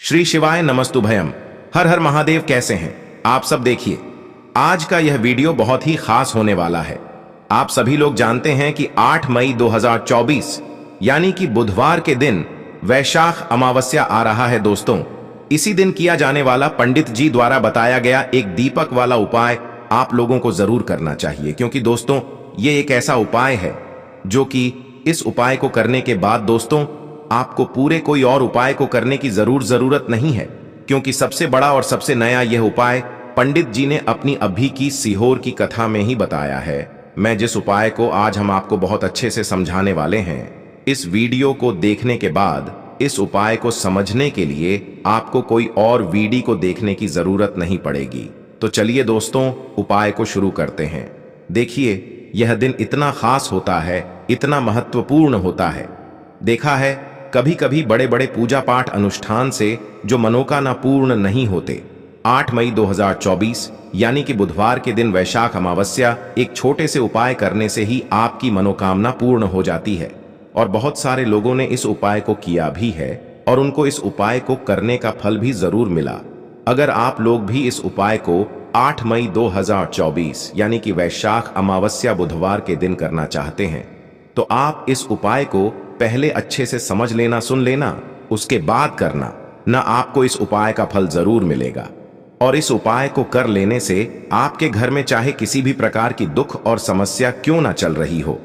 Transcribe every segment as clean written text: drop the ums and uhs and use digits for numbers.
श्री शिवाय नमस्तुभयम। हर हर महादेव। कैसे हैं आप सब? देखिए, आज का यह वीडियो बहुत ही खास होने वाला है। आप सभी लोग जानते हैं कि 8 मई 2024 यानी कि बुधवार के दिन वैशाख अमावस्या आ रहा है। दोस्तों, इसी दिन किया जाने वाला पंडित जी द्वारा बताया गया एक दीपक वाला उपाय आप लोगों को जरूर करना चाहिए, क्योंकि दोस्तों ये एक ऐसा उपाय है जो कि इस उपाय को करने के बाद दोस्तों आपको पूरे कोई और उपाय को करने की जरूरत नहीं है, क्योंकि सबसे बड़ा और सबसे नया यह उपाय पंडित जी ने अपनी अभी की सीहोर की कथा में ही बताया है। मैं जिस उपाय को आज हम आपको बहुत अच्छे से समझाने वाले हैं, इस वीडियो को देखने के बाद इस उपाय को समझने के लिए आपको कोई और वीडियो को देखने की जरूरत नहीं पड़ेगी। तो चलिए दोस्तों, उपाय को शुरू करते हैं। देखिए, यह दिन इतना खास होता है, इतना महत्वपूर्ण होता है। देखा है कभी कभी बड़े बड़े पूजा पाठ अनुष्ठान से जो मनोकामना पूर्ण नहीं होते। 8 मई 2024 यानी कि बुधवार के दिन वैशाख अमावस्या एक छोटे से उपाय करने से ही आपकी मनोकामना पूर्ण हो जाती है। और बहुत सारे लोगों ने इस उपाय को किया भी है और उनको इस उपाय को करने का फल भी जरूर मिला। अगर आप लोग भी इस उपाय को 8 मई 2024 यानी कि वैशाख अमावस्या बुधवार के दिन करना चाहते हैं, तो आप इस उपाय को पहले अच्छे से समझ लेना, सुन लेना, उसके बाद करना, ना आपको इस उपाय का फल जरूर मिलेगा। और इस उपाय को कर लेने से आपके घर में चाहे किसी भी प्रकार की दुख और समस्या क्यों ना चल रही हो,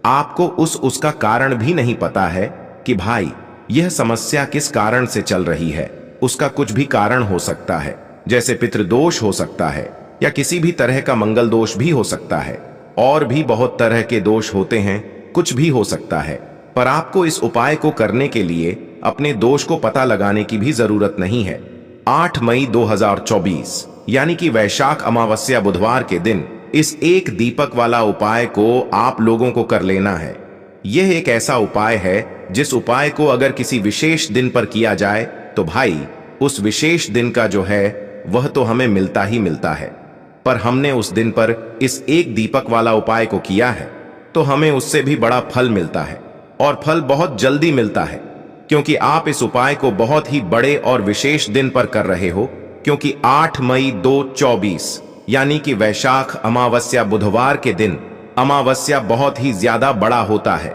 आपको उसका कारण भी नहीं पता है कि भाई यह समस्या किस कारण से चल रही है। उसका कुछ भी कारण हो सकता है, जैसे पितृदोष हो सकता है या किसी भी तरह का मंगल दोष भी हो सकता है, और भी बहुत तरह के दोष होते हैं, कुछ भी हो सकता है। पर आपको इस उपाय को करने के लिए अपने दोष को पता लगाने की भी जरूरत नहीं है। 8 मई 2024 यानी कि वैशाख अमावस्या बुधवार के दिन इस एक दीपक वाला उपाय को आप लोगों को कर लेना है। यह एक ऐसा उपाय है जिस उपाय को अगर किसी विशेष दिन पर किया जाए तो भाई उस विशेष दिन का जो है वह तो हमें मिलता ही मिलता है। पर हमने उस दिन पर इस एक दीपक वाला उपाय को किया है तो हमें उससे भी बड़ा फल मिलता है, और फल बहुत जल्दी मिलता है, क्योंकि आप इस उपाय को बहुत ही बड़े और विशेष दिन पर कर रहे हो। क्योंकि 8 मई 2024 यानी कि वैशाख अमावस्या बुधवार के दिन अमावस्या बहुत ही ज्यादा बड़ा होता है।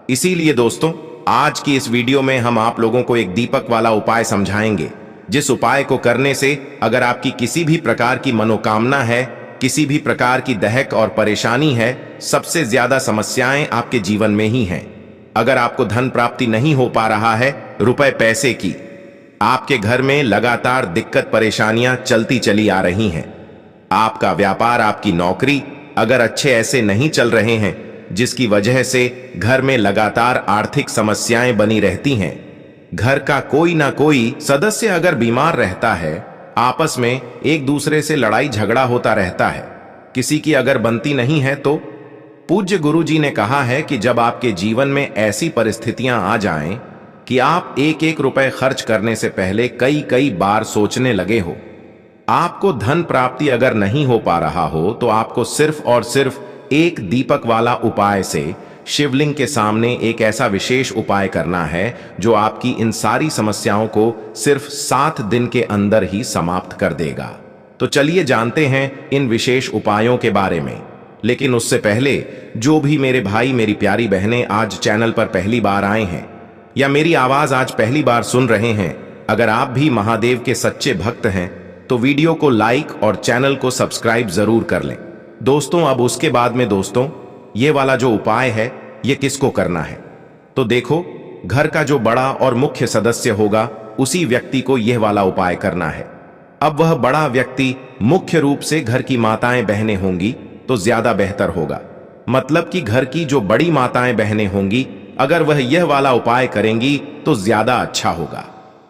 इसीलिए दोस्तों, आज की इस वीडियो में हम आप लोगों को एक दीपक वाला उपाय समझाएंगे, जिस उपाय को करने से अगर आपकी किसी भी प्रकार की मनोकामना है, किसी भी प्रकार की दहक और परेशानी है, सबसे ज्यादा समस्याएं आपके जीवन में ही हैं। अगर आपको धन प्राप्ति नहीं हो पा रहा है, रुपए पैसे की, आपके घर में लगातार दिक्कत परेशानियां चलती चली आ रही हैं, आपका व्यापार, आपकी नौकरी अगर अच्छे ऐसे नहीं चल रहे हैं, जिसकी वजह से घर में लगातार आर्थिक समस्याएं बनी रहती हैं, घर का कोई ना कोई सदस्य अगर बीमार रहता है, आपस में एक दूसरे से लड़ाई झगड़ा होता रहता है, किसी की अगर बनती नहीं है, तो पूज्य गुरु जी ने कहा है कि जब आपके जीवन में ऐसी परिस्थितियां आ जाएं कि आप एक एक रुपए खर्च करने से पहले कई कई बार सोचने लगे हो, आपको धन प्राप्ति अगर नहीं हो पा रहा हो, तो आपको सिर्फ और सिर्फ एक दीपक वाला उपाय से शिवलिंग के सामने एक ऐसा विशेष उपाय करना है जो आपकी इन सारी समस्याओं को सिर्फ 7 दिन के अंदर ही समाप्त कर देगा। तो चलिए जानते हैं इन विशेष उपायों के बारे में। लेकिन उससे पहले जो भी मेरे भाई, मेरी प्यारी बहनें आज चैनल पर पहली बार आए हैं या मेरी आवाज आज पहली बार सुन रहे हैं, अगर आप भी महादेव के सच्चे भक्त हैं तो वीडियो को लाइक और चैनल को सब्सक्राइब जरूर कर लें। दोस्तों, अब उसके बाद में दोस्तों ये वाला जो उपाय है ये किसको करना है, तो देखो, घर का जो बड़ा और मुख्य सदस्य होगा उसी व्यक्ति को यह वाला उपाय करना है। अब वह बड़ा व्यक्ति मुख्य रूप से घर की माताएं बहनें होंगी तो ज्यादा बेहतर होगा। मतलब कि घर की जो बड़ी माताएं बहनें होंगी, अगर वह यह वाला उपाय करेंगी तो ज्यादा अच्छा होगा।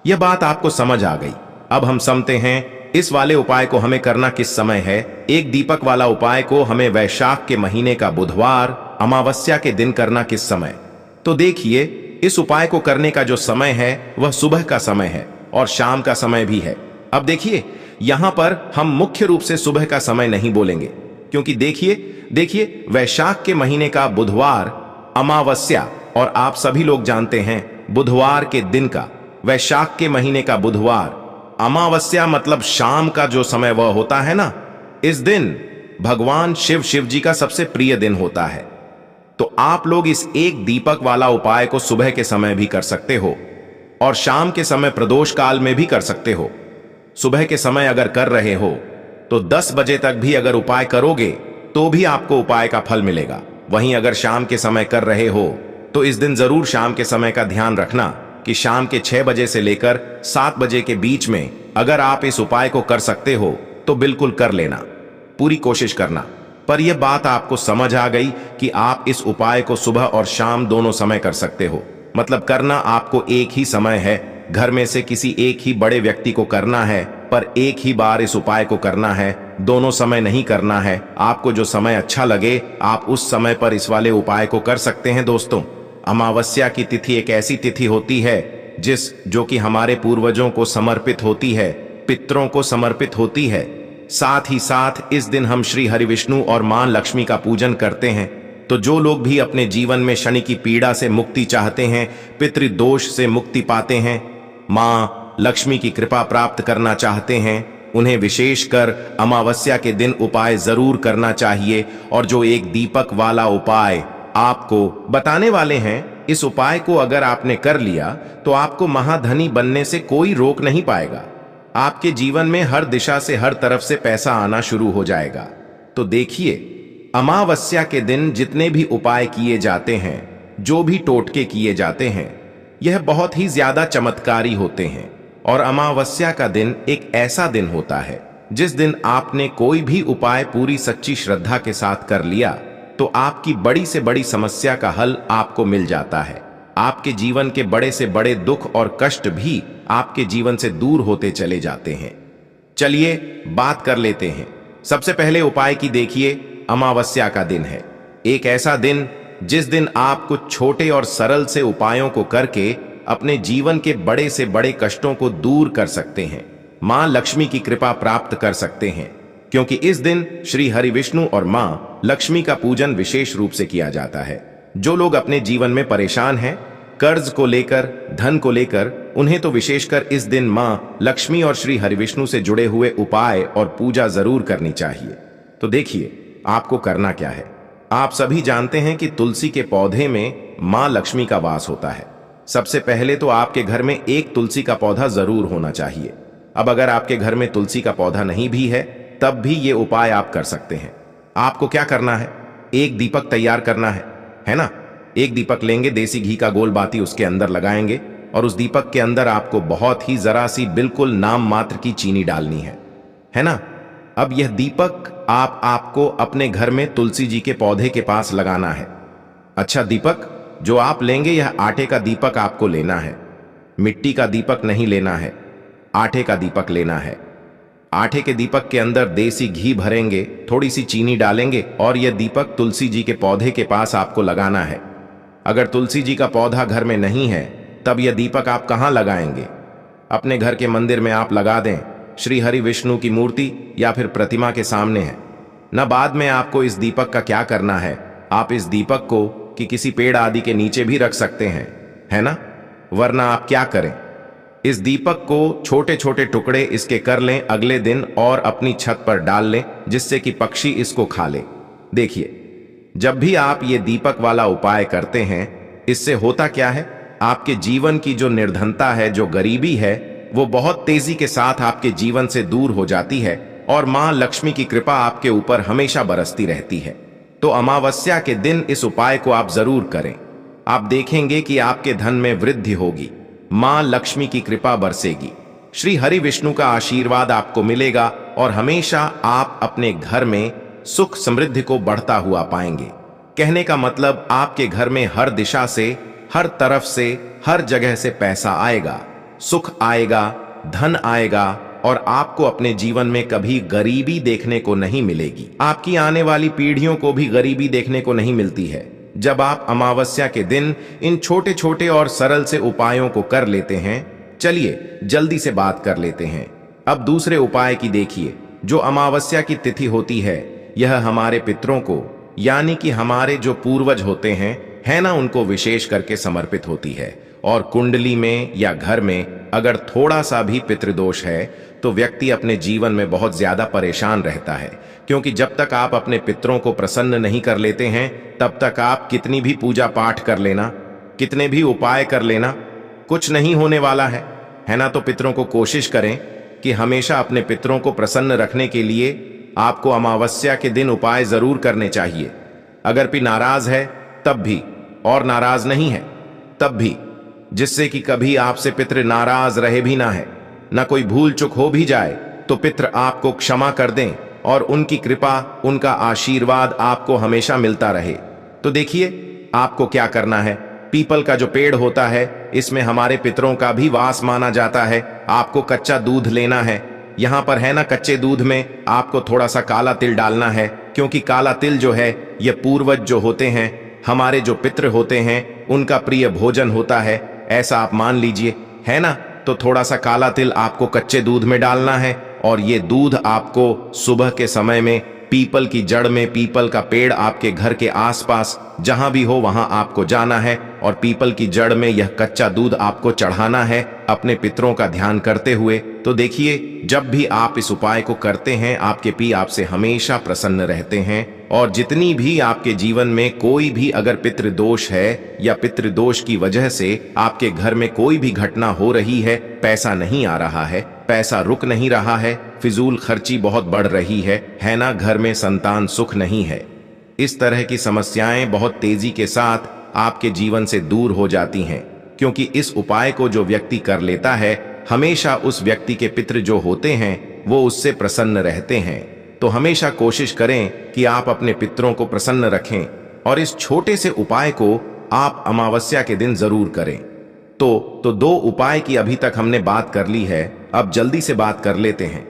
यह बात आपको समझ आ गई। अब हम समझते हैं इस वाले उपाय को हमें करना किस समय है। एक दीपक वाला उपाय को हमें वैशाख के महीने का बुधवार अमावस्या के दिन करना किस समय, तो देखिए, इस उपाय को करने का जो समय है वह सुबह का समय है और शाम का समय भी है। अब देखिए, यहां पर हम मुख्य रूप से सुबह का समय नहीं बोलेंगे, क्योंकि देखिए वैशाख के महीने का बुधवार अमावस्या, और आप सभी लोग जानते हैं बुधवार के दिन का वैशाख के महीने का बुधवार, अमावस्या मतलब शाम का जो समय वह होता है ना, इस दिन भगवान शिव जी का सबसे प्रिय दिन होता है। तो आप लोग इस एक दीपक वाला उपाय को सुबह के समय भी कर सकते हो और शाम के समय प्रदोष काल में भी कर सकते हो। सुबह के समय अगर कर रहे हो तो 10 बजे तक भी अगर उपाय करोगे तो भी आपको उपाय का फल मिलेगा। वहीं अगर शाम के समय कर रहे हो तो इस दिन जरूर शाम के समय का ध्यान रखना कि शाम के 6 बजे से लेकर 7 बजे के बीच में अगर आप इस उपाय को कर सकते हो तो बिल्कुल कर लेना, पूरी कोशिश करना। पर यह बात आपको समझ आ गई कि आप इस उपाय को सुबह और शाम दोनों समय कर सकते हो। मतलब करना आपको एक ही समय है, घर में से किसी एक ही बड़े व्यक्ति को करना है, पर एक ही बार इस उपाय को करना है, दोनों समय नहीं करना है। आपको जो समय अच्छा लगे आप उस समय पर इस वाले उपाय को कर सकते हैं। दोस्तों, अमावस्या की तिथि एक ऐसी तिथि होती है जो कि हमारे पूर्वजों को समर्पित होती है, पितरों को समर्पित होती है। साथ ही साथ इस दिन हम श्री हरि विष्णु और मां लक्ष्मी का पूजन करते हैं। तो जो लोग भी अपने जीवन में शनि की पीड़ा से मुक्ति चाहते हैं, पितृदोष से मुक्ति पाते हैं, मां लक्ष्मी की कृपा प्राप्त करना चाहते हैं, उन्हें विशेषकर अमावस्या के दिन उपाय जरूर करना चाहिए। और जो एक दीपक वाला उपाय आपको बताने वाले हैं, इस उपाय को अगर आपने कर लिया तो आपको महाधनी बनने से कोई रोक नहीं पाएगा। आपके जीवन में हर दिशा से हर तरफ से पैसा आना शुरू हो जाएगा। तो देखिए, अमावस्या के दिन जितने भी उपाय किए जाते हैं, जो भी टोटके किए जाते हैं, यह बहुत ही ज्यादा चमत्कारी होते हैं। और अमावस्या का दिन एक ऐसा दिन होता है जिस दिन आपने कोई भी उपाय पूरी सच्ची श्रद्धा के साथ कर लिया तो आपकी बड़ी से बड़ी समस्या का हल आपको मिल जाता है। आपके जीवन के बड़े से बड़े दुख और कष्ट भी आपके जीवन से दूर होते चले जाते हैं। चलिए बात कर लेते हैं। सबसे पहले उपाय की देखिए, अमावस्या का दिन है, एक ऐसा दिन जिस दिन आप कुछ छोटे और सरल से उपायों को करके अपने जीवन के बड़े से बड़े कष्टों को दूर कर सकते हैं, मां लक्ष्मी की कृपा प्राप्त कर सकते हैं। क्योंकि इस दिन श्री हरि विष्णु और मां लक्ष्मी का पूजन विशेष रूप से किया जाता है। जो लोग अपने जीवन में परेशान हैं, कर्ज को लेकर, धन को लेकर, उन्हें तो विशेषकर इस दिन मां लक्ष्मी और श्री हरि विष्णु से जुड़े हुए उपाय और पूजा जरूर करनी चाहिए। तो देखिए आपको करना क्या है। आप सभी जानते हैं कि तुलसी के पौधे में मां लक्ष्मी का वास होता है। सबसे पहले तो आपके घर में एक तुलसी का पौधा जरूर होना चाहिए। अब अगर आपके घर में तुलसी का पौधा नहीं भी है तब भी ये उपाय आप कर सकते हैं। आपको क्या करना है, एक दीपक तैयार करना है ना। एक दीपक लेंगे, देसी घी का गोल बाती उसके अंदर लगाएंगे और उस दीपक के अंदर आपको बहुत ही जरा सी बिल्कुल नाम मात्र की चीनी डालनी है ना। अब यह दीपक आपको अपने घर में तुलसी जी के पौधे के पास लगाना है। अच्छा, दीपक जो आप लेंगे यह आटे का दीपक आपको लेना है, मिट्टी का दीपक नहीं लेना है, आटे का दीपक लेना है। आटे के दीपक के अंदर देसी घी भरेंगे, थोड़ी सी चीनी डालेंगे और यह दीपक तुलसी जी के पौधे के पास आपको लगाना है। अगर तुलसी जी का पौधा घर में नहीं है तब यह दीपक आप कहाँ लगाएंगे? अपने घर के मंदिर में आप लगा दें, श्री हरि विष्णु की मूर्ति या फिर प्रतिमा के सामने है ना। बाद में आपको इस दीपक का क्या करना है, आप इस दीपक को किसी पेड़ आदि के नीचे भी रख सकते हैं, है ना। वरना आप क्या करें, इस दीपक को छोटे छोटे टुकड़े इसके कर लें अगले दिन और अपनी छत पर डाल लें, जिससे कि पक्षी इसको खा ले। देखिए, जब भी आप ये दीपक वाला उपाय करते हैं, इससे होता क्या है, आपके जीवन की जो निर्धनता है, जो गरीबी है, वो बहुत तेजी के साथ आपके जीवन से दूर हो जाती है और मां लक्ष्मी की कृपा आपके ऊपर हमेशा बरसती रहती है। तो अमावस्या के दिन इस उपाय को आप जरूर करें। आप देखेंगे कि आपके धन में वृद्धि होगी, मां लक्ष्मी की कृपा बरसेगी, श्री हरि विष्णु का आशीर्वाद आपको मिलेगा और हमेशा आप अपने घर में सुख समृद्धि को बढ़ता हुआ पाएंगे। कहने का मतलब आपके घर में हर दिशा से, हर तरफ से, हर जगह से पैसा आएगा, सुख आएगा, धन आएगा और आपको अपने जीवन में कभी गरीबी देखने को नहीं मिलेगी। आपकी आने वाली पीढ़ियों को भी गरीबी देखने को नहीं मिलती है जब आप अमावस्या के दिन इन छोटे छोटे और सरल से उपायों को कर लेते हैं। चलिए जल्दी से बात कर लेते हैं। अब दूसरे उपाय की देखिए। जो अमावस्या की तिथि होती है, यह हमारे पितरों को, यानी कि हमारे जो पूर्वज होते हैं, है ना, उनको विशेष करके समर्पित होती है। और कुंडली में या घर में अगर थोड़ा सा भी पितृदोष है तो व्यक्ति अपने जीवन में बहुत ज्यादा परेशान रहता है, क्योंकि जब तक आप अपने पितरों को प्रसन्न नहीं कर लेते हैं तब तक आप कितनी भी पूजा पाठ कर लेना, कितने भी उपाय कर लेना, कुछ नहीं होने वाला है ना। तो पितरों को कोशिश करें कि हमेशा अपने पितरों को प्रसन्न रखने के लिए आपको अमावस्या के दिन उपाय जरूर करने चाहिए। अगर भी नाराज है तब भी, और नाराज नहीं है तब भी, जिससे कि कभी आपसे पितृ नाराज रहे भी ना है, ना कोई भूल चूक हो भी जाए तो पितृ आपको क्षमा कर दें और उनकी कृपा, उनका आशीर्वाद आपको हमेशा मिलता रहे। तो देखिए आपको क्या करना है। पीपल का जो पेड़ होता है इसमें हमारे पितरों का भी वास माना जाता है। आपको कच्चा दूध लेना है, यहां पर है ना, कच्चे दूध में आपको थोड़ा सा काला तिल डालना है, क्योंकि काला तिल जो है ये पूर्वज जो होते हैं, हमारे जो पितृ होते हैं, उनका प्रिय भोजन होता है, ऐसा आप मान लीजिए, है ना। तो थोड़ा सा काला तिल आपको कच्चे दूध में डालना है और ये दूध आपको सुबह के समय में पीपल की जड़ में, पीपल का पेड़ आपके घर के आसपास जहां भी हो वहां आपको जाना है और पीपल की जड़ में यह कच्चा दूध आपको चढ़ाना है अपने पितरों का ध्यान करते हुए। तो देखिए जब भी आप इस उपाय को करते हैं आपके पी आपसे हमेशा प्रसन्न रहते हैं, और जितनी भी आपके जीवन में कोई भी अगर पितृदोष है या पितृदोष की वजह से आपके घर में कोई भी घटना हो रही है, पैसा नहीं आ रहा है, पैसा रुक नहीं रहा है, फिजूल खर्ची बहुत बढ़ रही है ना, घर में संतान सुख नहीं है, इस तरह की समस्याएं बहुत तेजी के साथ आपके जीवन से दूर हो जाती हैं, क्योंकि इस उपाय को जो व्यक्ति कर लेता है हमेशा उस व्यक्ति के पितृ जो होते हैं वो उससे प्रसन्न रहते हैं। तो हमेशा कोशिश करें कि आप अपने पितरों को प्रसन्न रखें और इस छोटे से उपाय को आप अमावस्या के दिन जरूर करें। तो दो उपाय की अभी तक हमने बात कर ली है, अब जल्दी से बात कर लेते हैं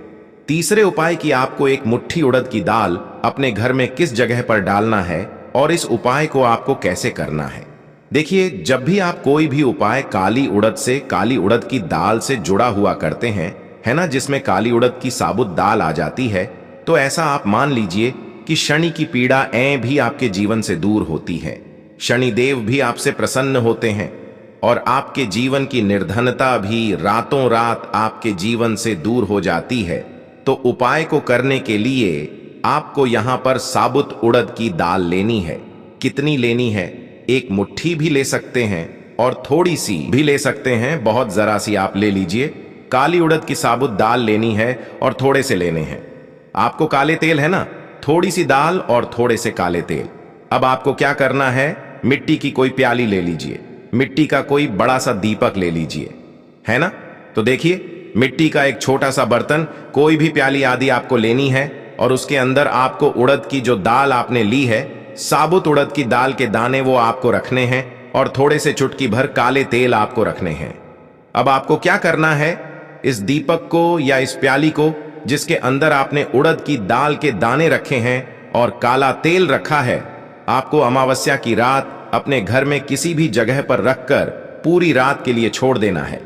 तीसरे उपाय की। आपको एक मुट्ठी उड़द की दाल अपने घर में किस जगह पर डालना है और इस उपाय को आपको कैसे करना है। देखिए जब भी आप कोई भी उपाय काली उड़द से, काली उड़द की दाल से जुड़ा हुआ करते हैं, है ना, जिसमें काली उड़द की साबुत दाल आ जाती है, तो ऐसा आप मान लीजिए कि शनि की पीड़ा भी आपके जीवन से दूर होती है, शनिदेव भी आपसे प्रसन्न होते हैं और आपके जीवन की निर्धनता भी रातों रात आपके जीवन से दूर हो जाती है। तो उपाय को करने के लिए आपको यहां पर साबुत उड़द की दाल लेनी है। कितनी लेनी है? एक मुट्ठी भी ले सकते हैं और थोड़ी सी भी ले सकते हैं, बहुत जरा सी आप ले लीजिए। काली उड़द की साबुत दाल लेनी है और थोड़े से लेने हैं। आपको काले तेल है ना, थोड़ी सी दाल और थोड़े से काले तेल। अब आपको क्या करना है, मिट्टी की कोई प्याली ले लीजिए, मिट्टी का कोई बड़ा सा दीपक ले लीजिए, है ना। तो देखिए मिट्टी का एक छोटा सा बर्तन, कोई भी प्याली आदि आपको लेनी है और उसके अंदर आपको उड़द की जो दाल आपने ली है, साबुत उड़द की दाल के दाने वो आपको रखने हैं और थोड़े से चुटकी भर काले तेल आपको रखने हैं। अब आपको क्या करना है, इस दीपक को या इस प्याली को जिसके अंदर आपने उड़द की दाल के दाने रखे हैं और काला तेल रखा है, आपको अमावस्या की रात अपने घर में किसी भी जगह पर रखकर पूरी रात के लिए छोड़ देना है।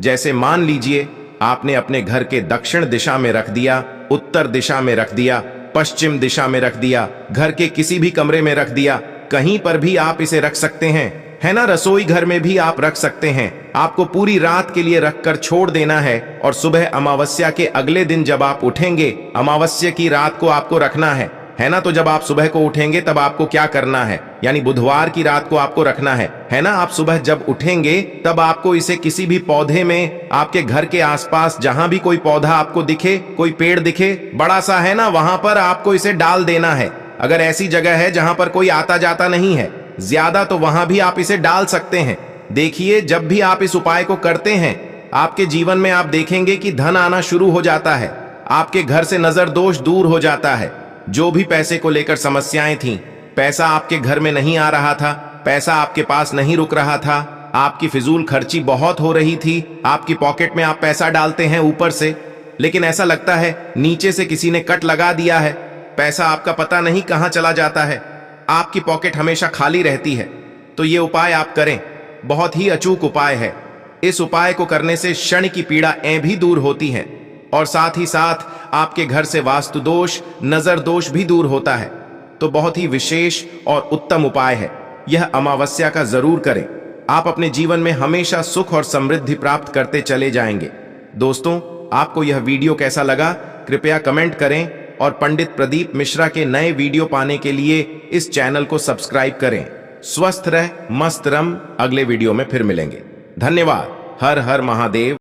जैसे मान लीजिए आपने अपने घर के दक्षिण दिशा में रख दिया, उत्तर दिशा में रख दिया, पश्चिम दिशा में रख दिया, घर के किसी भी कमरे में रख दिया, कहीं पर भी आप इसे रख सकते हैं, है ना। रसोई घर में भी आप रख सकते हैं। आपको पूरी रात के लिए रखकर छोड़ देना है और सुबह अमावस्या के अगले दिन जब आप उठेंगे, अमावस्या की रात को आपको रखना है ना। तो जब आप सुबह को उठेंगे तब आपको क्या करना है, यानी बुधवार की रात को आपको रखना है ना। आप सुबह जब उठेंगे तब आपको इसे किसी भी पौधे में, आपके घर के आसपास जहां भी कोई पौधा आपको दिखे, कोई पेड़ दिखे बड़ा सा, है ना, वहां पर आपको इसे डाल देना है। अगर ऐसी जगह है जहां पर कोई आता जाता नहीं है ज्यादा, तो वहां भी आप इसे डाल सकते हैं। देखिए जब भी आप इस उपाय को करते हैं आपके जीवन में आप देखेंगे कि धन आना शुरू हो जाता है, आपके घर से नजर दोष दूर हो जाता है। जो भी पैसे को लेकर समस्याएं थीं, पैसा आपके घर में नहीं आ रहा था, पैसा आपके पास नहीं रुक रहा था, आपकी फिजूल खर्ची बहुत हो रही थी, आपकी पॉकेट में आप पैसा डालते हैं ऊपर से, लेकिन ऐसा लगता है नीचे से किसी ने कट लगा दिया है, पैसा आपका पता नहीं कहां चला जाता है, आपकी पॉकेट हमेशा खाली रहती है। तो ये उपाय आप करें, बहुत ही अचूक उपाय है। इस उपाय को करने से शनि की पीड़ा भी दूर होती है और साथ ही साथ आपके घर से वास्तु दोष, नजर दोष भी दूर होता है। तो बहुत ही विशेष और उत्तम उपाय है, यह अमावस्या का जरूर करें। आप अपने जीवन में हमेशा सुख और समृद्धि प्राप्त करते चले जाएंगे। दोस्तों, आपको यह वीडियो कैसा लगा, कृपया कमेंट करें और पंडित प्रदीप मिश्रा के नए वीडियो पाने के लिए इस चैनल को सब्सक्राइब करें। स्वस्थ रह, मस्त रम। अगले वीडियो में फिर मिलेंगे। धन्यवाद। हर हर महादेव।